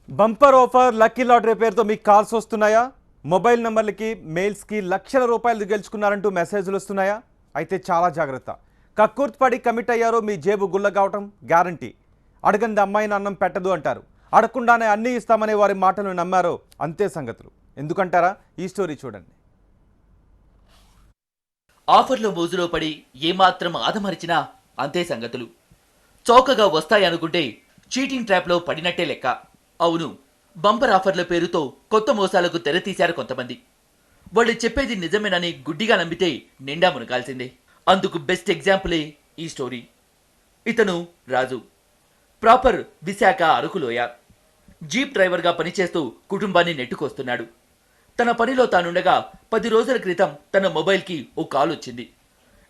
Bumper offer lucky lottery పేరుతో మీకు calls వస్తున్నాయా? మొబైల్ నంబర్లకి మెయిల్స్కి లక్షల రూపాయలు గెలుచుకున్నారంటూ మెసేజ్లు వస్తున్నాయా? అయితే చాలా జాగ్రత్త. కక్కుర్తిపడి కమిట్ అయ్యారో మీ జేబు గుల్ల కావటం గ్యారంటీ. అడగంది అమ్మాయిని అన్నం పెట్టదు అంటారు. అడగకుండానే అన్నీ ఇస్తామనే వారి మాటలు నమ్మారో అంతే సంగతులు. ఎందుకంటారా? ఈ స్టోరీ చూడండి. ఆఫర్లో మోజులో పడి ఏమాత్రం ఆదమరిచినా అంతే సంగతులు. చౌకగా వస్తాయనుకుంటే చీటింగ్ ట్రాప్లో పడినట్టే లెక్క. అవును, బంపర్ ఆఫర్ల పేరుతో కొత్త మోసాలకు తెరతీశారు కొంతమంది. వాళ్ళు చెప్పేది నిజమేనని గుడ్డిగా నమ్మితే నిండా మునగాల్సిందే. అందుకు బెస్ట్ ఎగ్జాంపులే ఈ స్టోరీ. ఇతను రాజు, ప్రాపర్ విశాఖ అరకులోయ. జీప్ డ్రైవర్గా పనిచేస్తూ కుటుంబాన్ని నెట్టుకొస్తున్నాడు. తన పనిలో తానుండగా 10 రోజుల క్రితం తన మొబైల్కి ఓ కాల్ వచ్చింది.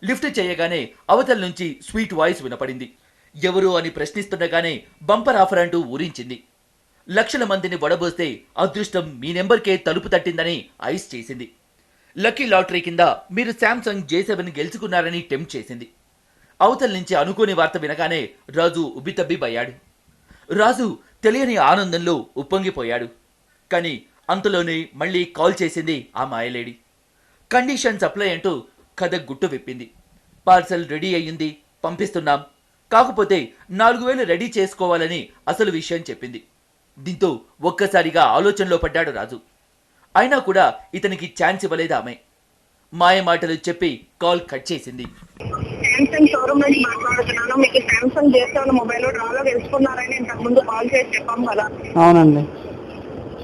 లిఫ్ట్ చేయగానే అవతల నుంచి స్వీట్ వాయిస్ వినపడింది. ఎవరు అని ప్రశ్నిస్తుండగానే బంపర్ ఆఫర్ అంటూ ఊరించింది. లక్షల మందిని వడబోస్తే అదృష్టం మీ నెంబర్కే తలుపు తట్టిందని ఐస్ చేసింది. లక్కీ లాటరీ కింద మీరు శాంసంగ్ J7 గెలుచుకున్నారని టెంప్ట్ చేసింది. అవతల నుంచి అనుకోని వార్త వినగానే రాజు ఉబ్బితబ్బిబయ్యాడు. రాజు తెలియని ఆనందంలో ఉప్పొంగిపోయాడు. కానీ అంతలోనే మళ్ళీ కాల్ చేసింది ఆ మాయలేడి. కండిషన్ సప్లై అంటూ కథ గుట్టు విప్పింది. పార్సల్ రెడీ అయ్యింది, పంపిస్తున్నాం, కాకపోతే 4000 రెడీ చేసుకోవాలని అసలు విషయం చెప్పింది. దీంతో ఒక్కసారిగా ఆలోచనలో పడ్డాడు రాజు. అయినా కూడా ఇతనికి ఛాన్స్ ఇవ్వలేదు ఆమె. మాయ మాటలు చెప్పి కాల్ కట్ చేసింది. శాంసంగ్ షోరూమ్ నుంచి మాట్లాడుతున్నాను. మీకు శాంసంగ్ J7 మొబైల్ డ్రాలో గెలుచుకున్నారని ఇంతకు ముందు కాల్ చేసి చెప్పాం కదా. అవునండి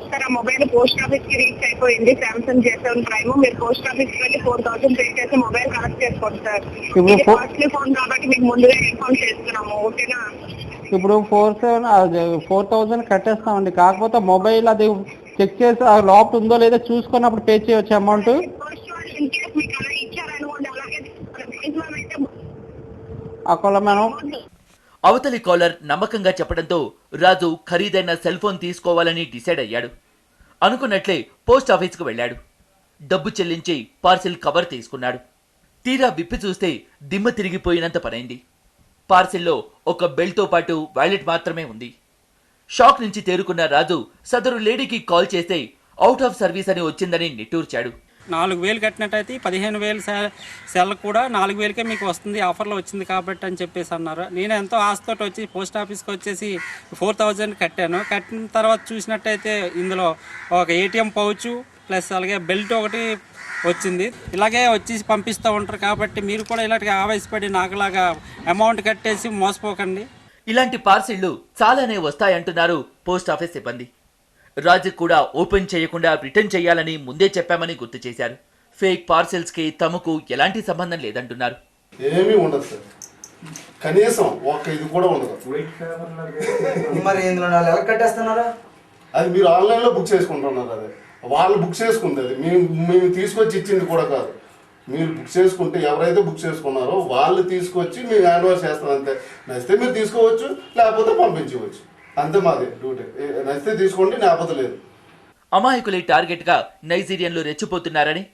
సార్, ఆ మొబైల్ పోస్ట్ ఆఫీస్ కి రీచ్ అయిపోయింది. Samsung J7 prime. మీరు పోస్ట్ ఆఫీస్ కి వెళ్ళి 4000 పే చేసి మొబైల్ కనెక్ట్ చేసుకోండి సార్. ఇది కాస్ట్లీ ఫోన్ కాబట్టి మీకు ముందుగా ఇన్ఫార్మ్ చేస్తున్నాము, ఓకేనా? ఇప్పుడు 4000 కట్టేస్తామండి. కాకపోతే మొబైల్ అది చెక్ చేసి ఆ లోపల ఉందో లేదో చూసుకున్నప్పుడు పే చేయవచ్చు అమౌంట్. అక్కడ మనం అవతలి కాలర్ నమ్మకంగా చెప్పడంతో రాజు ఖరీదైన సెల్ ఫోన్ తీసుకోవాలని డిసైడ్ అయ్యాడు. అనుకున్నట్లే పోస్ట్ ఆఫీస్కు వెళ్ళాడు. డబ్బు చెల్లించి పార్సిల్ కవర్ తీసుకున్నాడు. తీరా విప్పి చూస్తే దిమ్మ తిరిగిపోయినంత పనైంది. పార్సిల్లో ఒక బెల్ట్తో పాటు వాలెట్ మాత్రమే ఉంది. షాక్ నుంచి తేరుకున్న రాజు సదరు లేడీకి కాల్ చేస్తే అవుట్ ఆఫ్ సర్వీస్ అని వచ్చిందని నిట్టూర్చాడు. 4000 కట్టినట్టయితే 15,000 సెల్ కూడా 4000కే మీకు వస్తుంది, ఆఫర్లో వచ్చింది కాబట్టి అని చెప్పేసి అన్నారు. నేను ఎంతో ఆశతోటి వచ్చి పోస్ట్ ఆఫీస్కి వచ్చేసి 4000 కట్టాను. కట్టిన తర్వాత చూసినట్టయితే ఇందులో ఒక ATM పౌచ్ ప్లస్ అలాగే బెల్ట్ ఒకటి వచ్చింది. ఇలాగే వచ్చి పంపిస్తూ ఉంటారు కాబట్టి మీరు కూడా ఇలాంటి ఆవేశపడి నాకులాగా అమౌంట్ కట్టేసి మోసపోకండి. ఇలాంటి పార్సిళ్లు చాలానే వస్తాయంటున్నారు పోస్ట్ ఆఫీస్ సిబ్బంది. రాజు కూడా ఓపెన్ చేయకుండా రిటర్న్ చేయాలని ముందే చెప్పామని గుర్తు చేశారు. ఫేక్ పార్సిల్స్ కి తమకు ఎలాంటి సంబంధం లేదంటున్నారు. ఏమీ ఉండదు సార్, కనీసం ఒక్క ఇది కూడా ఉండదు. మరి ఇందులో ఎలా కట్టేస్తున్నారా? అది మీరు ఆన్లైన్లో బుక్ చేసుకుంటున్నారు. అది వాళ్ళు బుక్ చేసుకుంది, అది మేము తీసుకొచ్చి ఇచ్చింది కూడా కాదు. మీరు బుక్ చేసుకుంటే ఎవరైతే బుక్ చేసుకున్నారో వాళ్ళు తీసుకొచ్చి మేము హ్యాండ్ ఓవర్ చేస్తాం అంతే. నచ్చితే మీరు తీసుకోవచ్చు, లేకపోతే పంపించవచ్చు, అంతే మాది డ్యూటీ. నచ్చితే తీసుకోండి, లేకపోతే లేదు. అమాయకులే టార్గెట్ గా నైజీరియన్లు రెచ్చిపోతున్నారని,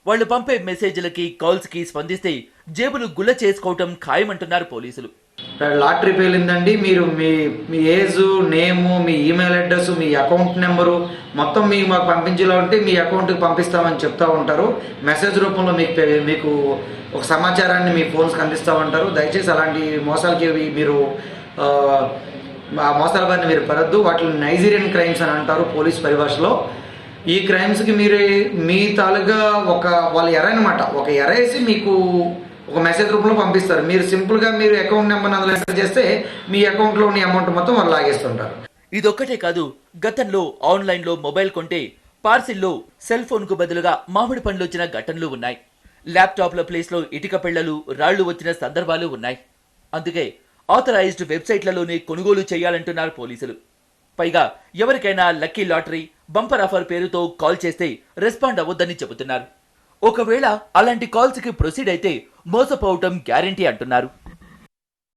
వాళ్ళు పంపే మెసేజ్లకి కాల్స్ కి స్పందిస్తే జేబులు గుల్ల చేసుకోవటం ఖాయమంటున్నారు పోలీసులు. లాటరీ పేలిందండి, మీరు మీ ఏజ్, నేము, మీ ఈమెయిల్ అడ్రస్, మీ అకౌంట్ నెంబరు మొత్తం మాకు పంపించేలా ఉంటే మీ అకౌంట్కి పంపిస్తామని చెప్తా ఉంటారు. మెసేజ్ రూపంలో మీకు ఒక సమాచారాన్ని మీ ఫోన్స్కి అందిస్తూ ఉంటారు. దయచేసి అలాంటి మోసాలకి మీరు ఆ మోసాల బారిన మీరు పడద్దు. వాటిని నైజీరియన్ క్రైమ్స్ అని అంటారు పోలీస్ పరిభాషలో. ఈ క్రైమ్స్కి మీరు మీ తాలూగా వాళ్ళ ఎర అనమాట, ఒక ఎరేసి మీకు ఒక మెసేజ్ రూపంలో పంపిస్తారు. మీరు సింపుల్గా మీరు అకౌంట్ నెంబర్ అందులో ఎంటర్ చేస్తే మీ అకౌంట్లోని అమౌంట్ మొత్తం వాళ్ళు లాగేస్తుంటారు. ఇదొక్కటే కాదు, గతంలో ఆన్లైన్లో మొబైల్ కొంటే పార్సిల్లో సెల్ ఫోన్కు బదులుగా మామిడి పండ్లు వచ్చిన ఘటనలు ఉన్నాయి. ల్యాప్టాప్ల ప్లేస్లో ఇటుక పిళ్లలు, రాళ్లు వచ్చిన సందర్భాలు ఉన్నాయి. అందుకే ఆథరైజ్డ్ వెబ్సైట్లలోనే కొనుగోలు చేయాలంటున్నారు పోలీసులు. పైగా ఎవరికైనా లక్కీ లాటరీ, బంపర్ ఆఫర్ పేరుతో కాల్ చేస్తే రెస్పాండ్ అవ్వొద్దని చెబుతున్నారు. ఒకవేళ అలాంటి కాల్స్కి ప్రొసీడ్ అయితే మోసపోవటం గ్యారంటీ అంటున్నారు.